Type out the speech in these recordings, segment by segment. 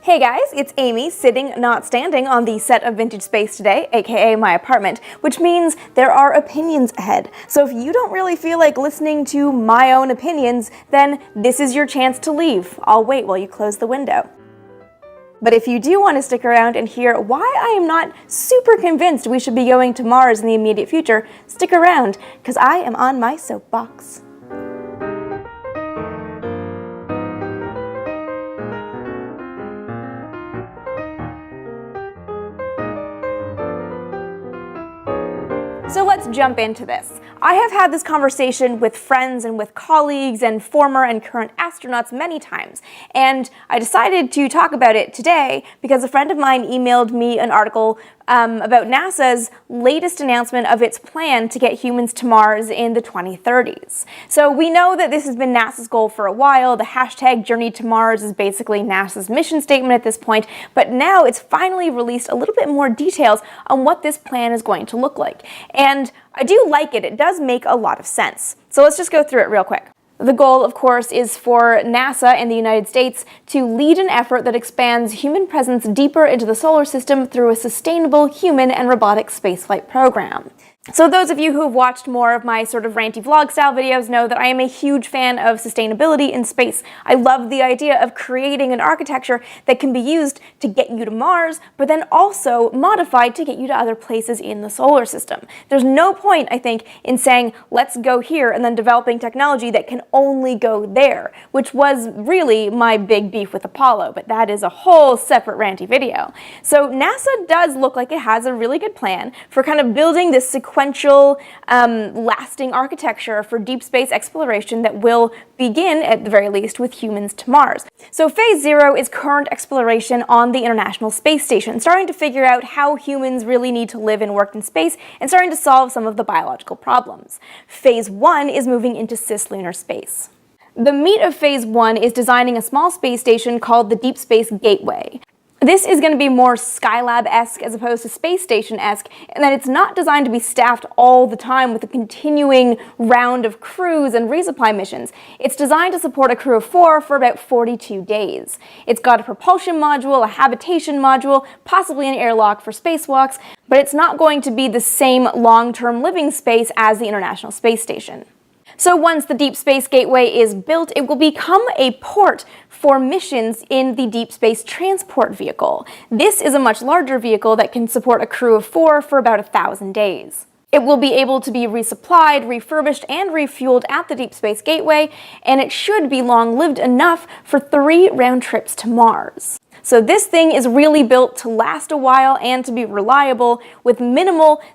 Hey guys, it's Amy sitting, not standing, on the set of Vintage Space today, aka my apartment, which means there are opinions ahead. So if you don't really feel like listening to my own opinions, then this is your chance to leave. I'll wait while you close the window. But if you do want to stick around and hear why I am not super convinced we should be going to Mars in the immediate future, stick around, because I am on my soapbox. So let's jump into this. I have had this conversation with friends and with colleagues and former and current astronauts many times, and I decided to talk about it today because a friend of mine emailed me an article about NASA's latest announcement of its plan to get humans to Mars in the 2030s. So we know that this has been NASA's goal for a while. The hashtag Journey to Mars is basically NASA's mission statement at this point, but now it's finally released a little bit more details on what this plan is going to look like. And I do like it. It does make a lot of sense. So let's just go through it real quick. The goal, of course, is for NASA and the United States to lead an effort that expands human presence deeper into the solar system through a sustainable human and robotic spaceflight program. So those of you who have watched more of my sort of ranty vlog style videos know that I am a huge fan of sustainability in space. I love the idea of creating an architecture that can be used to get you to Mars, but then also modified to get you to other places in the solar system. There's no point, I think, in saying, let's go here and then developing technology that can only go there, which was really my big beef with Apollo, but that is a whole separate ranty video. So NASA does look like it has a really good plan for kind of building this sequential, lasting architecture for deep space exploration that will begin, at the very least, with humans to Mars. So Phase 0 is current exploration on the International Space Station, starting to figure out how humans really need to live and work in space, and starting to solve some of the biological problems. Phase 1 is moving into cislunar space. The meat of Phase 1 is designing a small space station called the Deep Space Gateway. This is going to be more Skylab-esque as opposed to space station-esque, in that it's not designed to be staffed all the time with a continuing round of crews and resupply missions. It's designed to support a crew of 4 for about 42 days. It's got a propulsion module, a habitation module, possibly an airlock for spacewalks, but it's not going to be the same long-term living space as the International Space Station. So once the Deep Space Gateway is built, it will become a port for missions in the Deep Space Transport Vehicle. This is a much larger vehicle that can support a crew of 4 for about 1,000 days. It will be able to be resupplied, refurbished, and refueled at the Deep Space Gateway, and it should be long-lived enough for 3 round trips to Mars. So this thing is really built to last a while and to be reliable, with minimal/no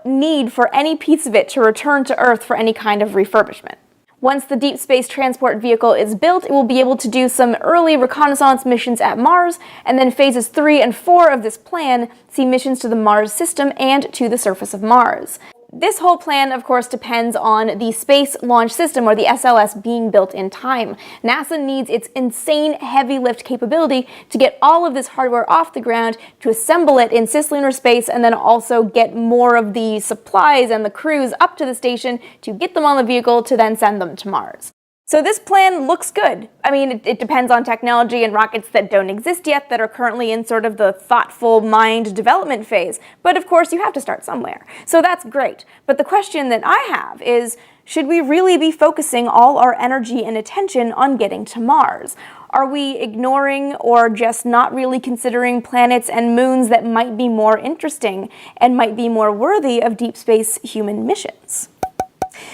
need for any piece of it to return to Earth for any kind of refurbishment. Once the Deep Space Transport Vehicle is built, it will be able to do some early reconnaissance missions at Mars, and then phases 3 and 4 of this plan see missions to the Mars system and to the surface of Mars. This whole plan, of course, depends on the Space Launch System, or the SLS, being built in time. NASA needs its insane heavy lift capability to get all of this hardware off the ground, to assemble it in cislunar space, and then also get more of the supplies and the crews up to the station to get them on the vehicle to then send them to Mars. So this plan looks good. I mean, it depends on technology and rockets that don't exist yet, that are currently in sort of the thoughtful mind development phase. But of course, you have to start somewhere. So that's great. But the question that I have is, should we really be focusing all our energy and attention on getting to Mars? Are we ignoring or just not really considering planets and moons that might be more interesting and might be more worthy of deep space human missions?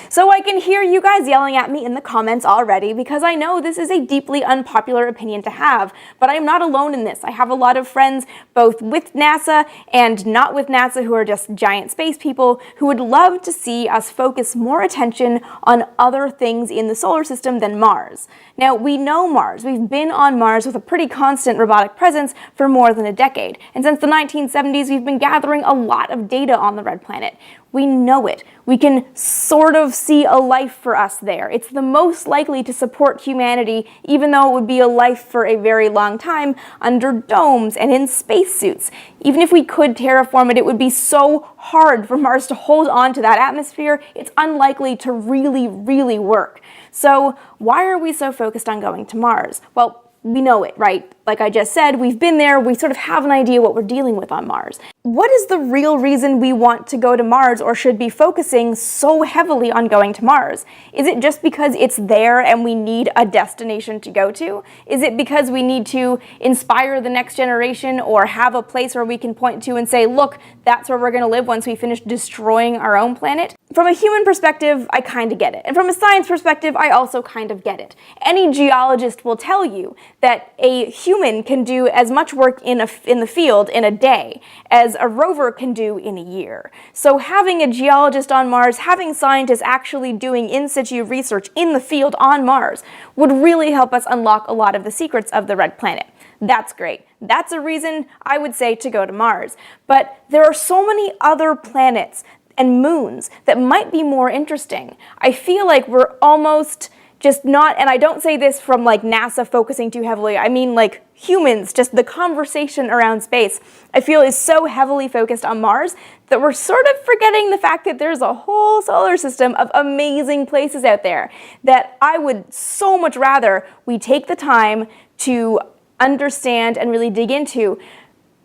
So I can hear you guys yelling at me in the comments already, because I know this is a deeply unpopular opinion to have, but I'm not alone in this. I have a lot of friends, both with NASA and not with NASA, who are just giant space people, who would love to see us focus more attention on other things in the solar system than Mars. Now, we know Mars. We've been on Mars with a pretty constant robotic presence for more than a decade, and since the 1970s, we've been gathering a lot of data on the red planet. We know it. We can sort of see a life for us there. It's the most likely to support humanity, even though it would be a life for a very long time under domes and in spacesuits. Even if we could terraform it, it would be so hard for Mars to hold on to that atmosphere, it's unlikely to really work. So why are we so focused on going to Mars? Well, we know it, right? Like I just said, we've been there, we sort of have an idea what we're dealing with on Mars. What is the real reason we want to go to Mars or should be focusing so heavily on going to Mars? Is it just because it's there and we need a destination to go to? Is it because we need to inspire the next generation or have a place where we can point to and say, look, that's where we're going to live once we finish destroying our own planet? From a human perspective, I kind of get it. And from a science perspective, I also kind of get it. Any geologist will tell you that a human can do as much work in the field in a day as a rover can do in a year. So having a geologist on Mars, having scientists actually doing in situ research in the field on Mars would really help us unlock a lot of the secrets of the red planet. That's great. That's a reason I would say to go to Mars. But there are so many other planets and moons that might be more interesting. I feel like we're almost just not, and I don't say this from like NASA focusing too heavily, I mean like humans, just the conversation around space, I feel is so heavily focused on Mars that we're sort of forgetting the fact that there's a whole solar system of amazing places out there that I would so much rather we take the time to understand and really dig into,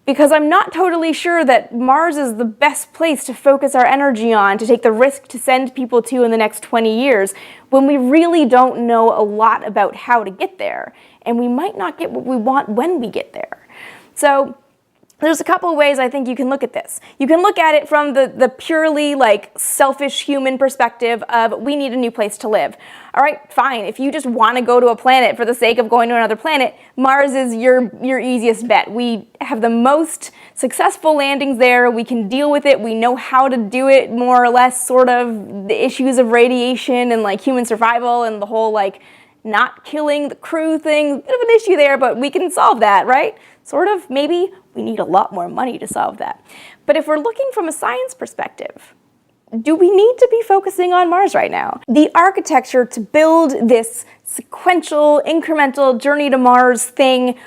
because I'm not totally sure that Mars is the best place to focus our energy on, to take the risk to send people to in the next 20 years, when we really don't know a lot about how to get there, and we might not get what we want when we get there. So there's a couple of ways I think you can look at this. You can look at it from the purely like selfish human perspective of we need a new place to live. All right, fine. If you just want to go to a planet for the sake of going to another planet, Mars is your easiest bet. We have the most successful landings there. We can deal with it. We know how to do it more or less, sort of the issues of radiation and like human survival and the whole like not killing the crew thing. Bit of an issue there, but we can solve that, right? Sort of, maybe. We need a lot more money to solve that. But if we're looking from a science perspective, do we need to be focusing on Mars right now? The architecture to build this sequential, incremental journey to Mars thing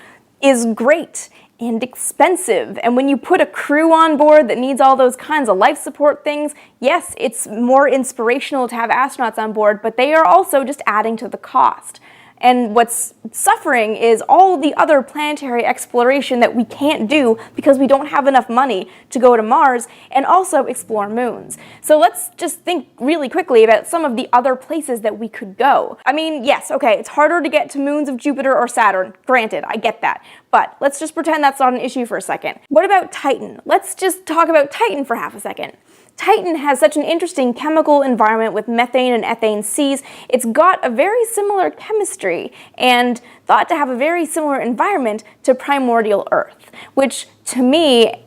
is great and expensive. And when you put a crew on board that needs all those kinds of life support things, yes, it's more inspirational to have astronauts on board, but they are also just adding to the cost. And what's suffering is all the other planetary exploration that we can't do because we don't have enough money to go to Mars and also explore moons. So let's just think really quickly about some of the other places that we could go. I mean, yes, okay, it's harder to get to moons of Jupiter or Saturn. Granted, I get that. But let's just pretend that's not an issue for a second. What about Titan? Let's just talk about Titan for half a second. Titan has such an interesting chemical environment with methane and ethane seas. It's got a very similar chemistry and thought to have a very similar environment to primordial Earth, which to me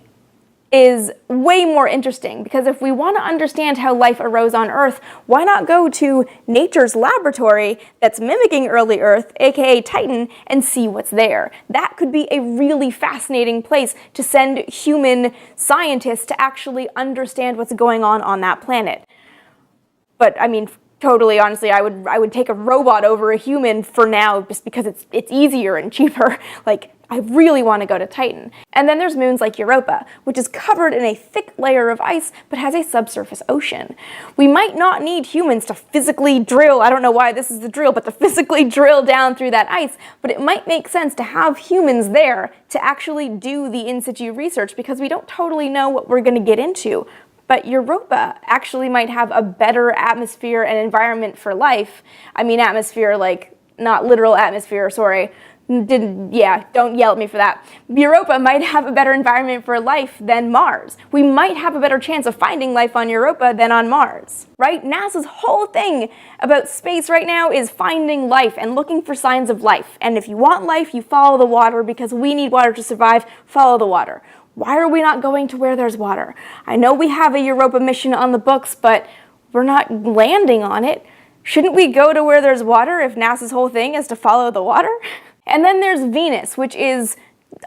is way more interesting, because if we want to understand how life arose on Earth, why not go to nature's laboratory that's mimicking early Earth, aka Titan, and see what's there? That could be a really fascinating place to send human scientists to actually understand what's going on that planet. But I mean, totally honestly, I would take a robot over a human for now, just because it's easier and cheaper. Like, I really want to go to Titan. And then there's moons like Europa, which is covered in a thick layer of ice, but has a subsurface ocean. We might not need humans to physically drill, I don't know why this is the drill, but to physically drill down through that ice, but it might make sense to have humans there to actually do the in situ research, because we don't totally know what we're going to get into. But Europa actually might have a better atmosphere and environment for life. I mean atmosphere, like, not literal atmosphere, sorry. Don't yell at me for that. Europa might have a better environment for life than Mars. We might have a better chance of finding life on Europa than on Mars, right? NASA's whole thing about space right now is finding life and looking for signs of life. And if you want life, you follow the water, because we need water to survive. Follow the water. Why are we not going to where there's water? I know we have a Europa mission on the books, but we're not landing on it. Shouldn't we go to where there's water if NASA's whole thing is to follow the water? And then there's Venus, which is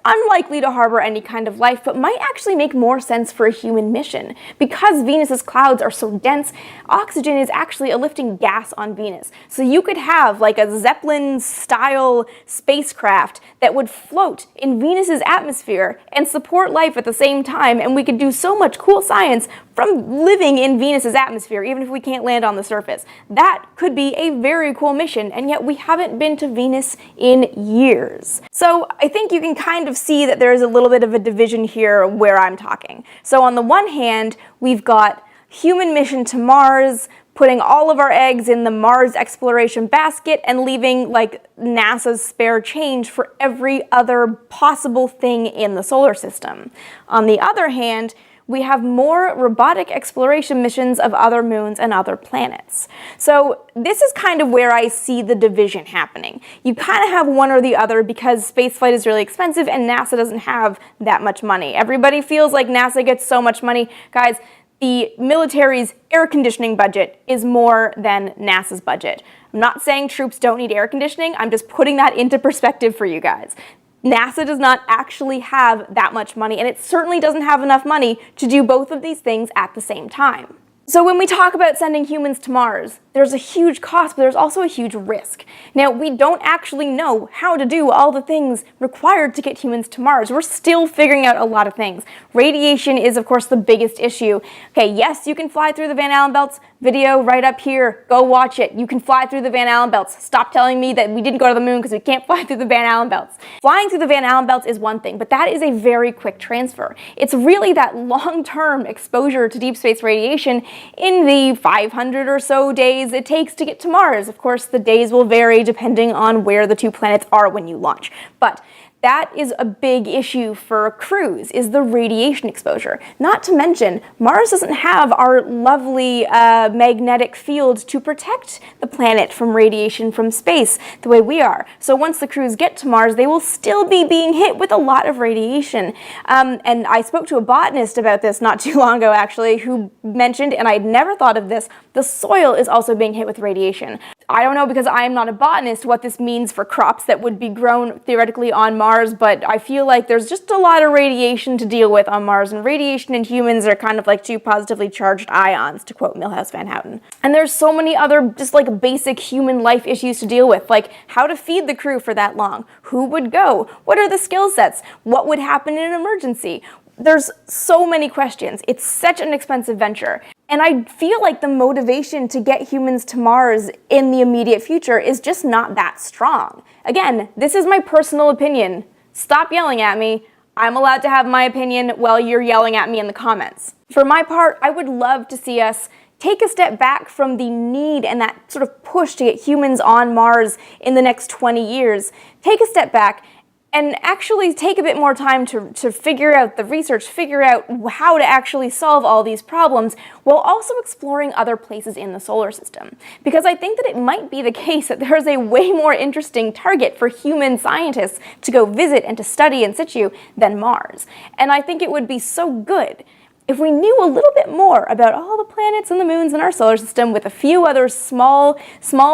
unlikely to harbor any kind of life, but might actually make more sense for a human mission. Because Venus's clouds are so dense, oxygen is actually a lifting gas on Venus. So you could have like a Zeppelin-style spacecraft that would float in Venus's atmosphere and support life at the same time, and we could do so much cool science from living in Venus's atmosphere, even if we can't land on the surface. That could be a very cool mission, and yet we haven't been to Venus in years. So I think you can kind of see that there's a little bit of a division here where I'm talking. So on the one hand, we've got human mission to Mars, putting all of our eggs in the Mars exploration basket and leaving like NASA's spare change for every other possible thing in the solar system. On the other hand, we have more robotic exploration missions of other moons and other planets. So this is kind of where I see the division happening. You kind of have one or the other because spaceflight is really expensive and NASA doesn't have that much money. Everybody feels like NASA gets so much money. Guys, the military's air conditioning budget is more than NASA's budget. I'm not saying troops don't need air conditioning, I'm just putting that into perspective for you guys. NASA does not actually have that much money, and it certainly doesn't have enough money to do both of these things at the same time. So when we talk about sending humans to Mars, there's a huge cost, but there's also a huge risk. Now, we don't actually know how to do all the things required to get humans to Mars. We're still figuring out a lot of things. Radiation is, of course, the biggest issue. Okay, yes, you can fly through the Van Allen belts. Video right up here. Go watch it. You can fly through the Van Allen belts. Stop telling me that we didn't go to the moon because we can't fly through the Van Allen belts. Flying through the Van Allen belts is one thing, but that is a very quick transfer. It's really that long-term exposure to deep space radiation in the 500 or so days it takes to get to Mars. Of course, the days will vary depending on where the two planets are when you launch. But that is a big issue for crews, is the radiation exposure. Not to mention, Mars doesn't have our lovely magnetic field to protect the planet from radiation from space the way we are. So once the crews get to Mars, they will still be being hit with a lot of radiation. And I spoke to a botanist about this not too long ago, actually, who mentioned, and I'd never thought of this, the soil is also being hit with radiation. I don't know, because I am not a botanist, what this means for crops that would be grown theoretically on Mars, but I feel like there's just a lot of radiation to deal with on Mars, and radiation and humans are kind of like two positively charged ions, to quote Milhouse Van Houten. And there's so many other just like basic human life issues to deal with, like how to feed the crew for that long, who would go, what are the skill sets, what would happen in an emergency. There's so many questions. It's such an expensive venture. And I feel like the motivation to get humans to Mars in the immediate future is just not that strong. Again, this is my personal opinion. Stop yelling at me. I'm allowed to have my opinion while you're yelling at me in the comments. For my part, I would love to see us take a step back from the need and that sort of push to get humans on Mars in the next 20 years. Take a step back and actually take a bit more time to figure out the research, figure out how to actually solve all these problems, while also exploring other places in the solar system. Because I think that it might be the case that there's a way more interesting target for human scientists to go visit and to study in situ than Mars. And I think it would be so good if we knew a little bit more about all the planets and the moons in our solar system with a few other small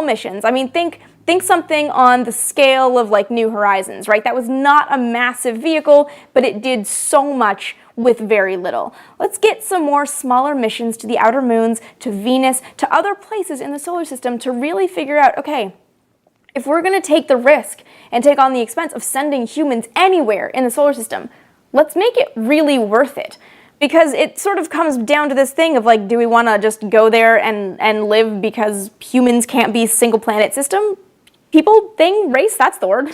missions. I mean, think something on the scale of like New Horizons, right? That was not a massive vehicle, but it did so much with very little. Let's get some more smaller missions to the outer moons, to Venus, to other places in the solar system to really figure out, okay, if we're gonna take the risk and take on the expense of sending humans anywhere in the solar system, let's make it really worth it. Because it sort of comes down to this thing of like, do we wanna just go there and live because humans can't be single planet system? People, thing, race, that's the word.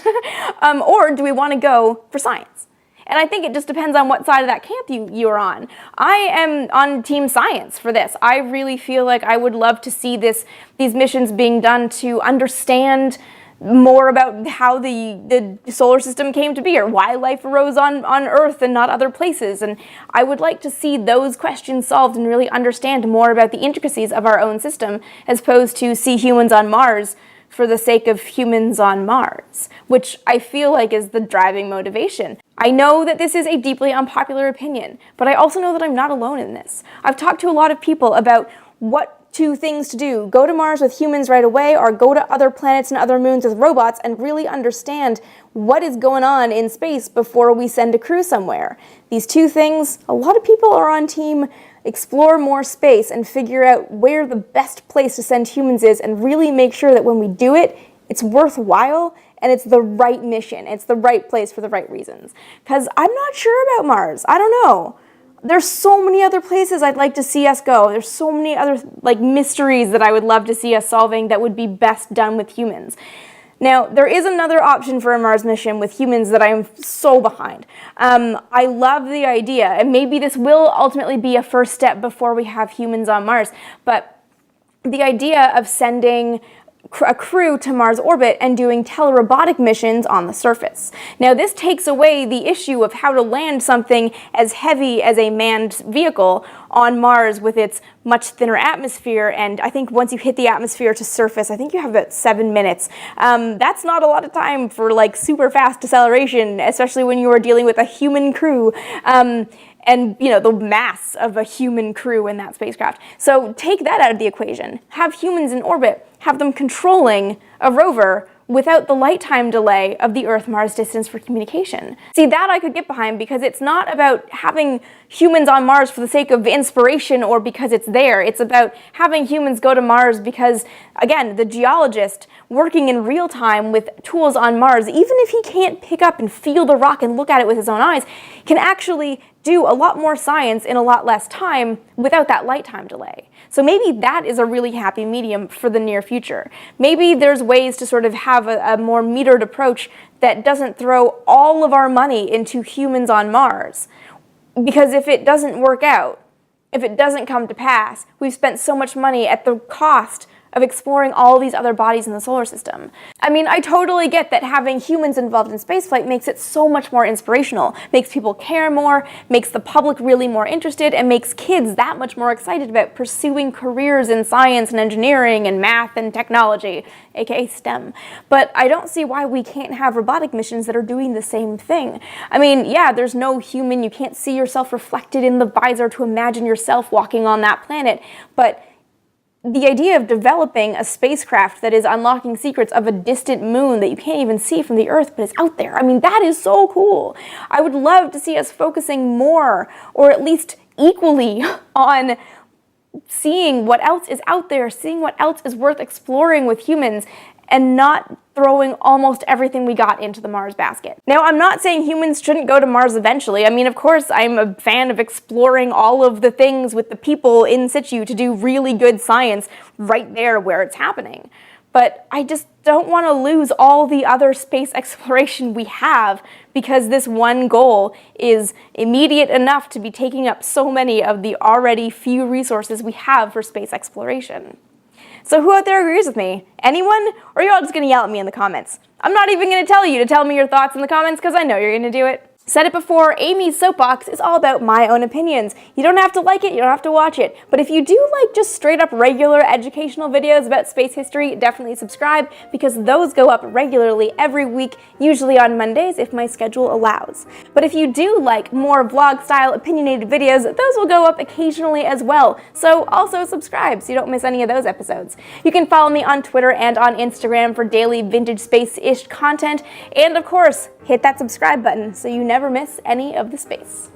Or do we want to go for science? And I think it just depends on what side of that camp you're on. I am on team science for this. I really feel like I would love to see these missions being done to understand more about how the solar system came to be, or why life arose on Earth and not other places. And I would like to see those questions solved and really understand more about the intricacies of our own system, as opposed to see humans on Mars for the sake of humans on Mars, which I feel like is the driving motivation. I know that this is a deeply unpopular opinion, but I also know that I'm not alone in this. I've talked to a lot of people about what two things to do: go to Mars with humans right away, or go to other planets and other moons with robots and really understand what is going on in space before we send a crew somewhere. These two things, a lot of people are on team explore more space and figure out where the best place to send humans is, and really make sure that when we do it, it's worthwhile and it's the right mission. It's the right place for the right reasons. Because I'm not sure about Mars. I don't know. There's so many other places I'd like to see us go. There's so many other mysteries that I would love to see us solving that would be best done with humans. Now, there is another option for a Mars mission with humans that I am so behind. I love the idea, and maybe this will ultimately be a first step before we have humans on Mars, but the idea of sending a crew to Mars orbit and doing telerobotic missions on the surface. Now, this takes away the issue of how to land something as heavy as a manned vehicle on Mars with its much thinner atmosphere, and I think once you hit the atmosphere to surface, I think you have about 7 minutes. That's not a lot of time for super fast deceleration, especially when you are dealing with a human crew. And, the mass of a human crew in that spacecraft. So take that out of the equation. Have humans in orbit, have them controlling a rover without the light time delay of the Earth-Mars distance for communication. See, that I could get behind because it's not about having humans on Mars for the sake of inspiration or because it's there. It's about having humans go to Mars because, again, the geologist working in real time with tools on Mars, even if he can't pick up and feel the rock and look at it with his own eyes, can actually do a lot more science in a lot less time without that light time delay. So maybe that is a really happy medium for the near future. Maybe there's ways to sort of have a more metered approach that doesn't throw all of our money into humans on Mars. Because if it doesn't work out, if it doesn't come to pass, we've spent so much money at the cost of exploring all these other bodies in the solar system. I mean, I totally get that having humans involved in spaceflight makes it so much more inspirational, makes people care more, makes the public really more interested, and makes kids that much more excited about pursuing careers in science and engineering and math and technology, aka STEM. But I don't see why we can't have robotic missions that are doing the same thing. I mean, yeah, there's no human, you can't see yourself reflected in the visor to imagine yourself walking on that planet, but the idea of developing a spacecraft that is unlocking secrets of a distant moon that you can't even see from the Earth, but is out there, I mean, that is so cool. I would love to see us focusing more, or at least equally, on seeing what else is out there, seeing what else is worth exploring with humans, and not throwing almost everything we got into the Mars basket. Now, I'm not saying humans shouldn't go to Mars eventually. I mean, of course, I'm a fan of exploring all of the things with the people in situ to do really good science right there where it's happening. But I just don't want to lose all the other space exploration we have because this one goal is immediate enough to be taking up so many of the already few resources we have for space exploration. So who out there agrees with me? Anyone? Or are you all just going to yell at me in the comments? I'm not even going to tell you to tell me your thoughts in the comments because I know you're going to do it. Said it before, Amy's Soapbox is all about my own opinions. You don't have to like it, you don't have to watch it. But if you do like just straight up regular educational videos about space history, definitely subscribe because those go up regularly every week, usually on Mondays if my schedule allows. But if you do like more vlog style opinionated videos, those will go up occasionally as well. So also subscribe so you don't miss any of those episodes. You can follow me on Twitter and on Instagram for daily vintage space-ish content. And of course, hit that subscribe button so you never miss any of the space.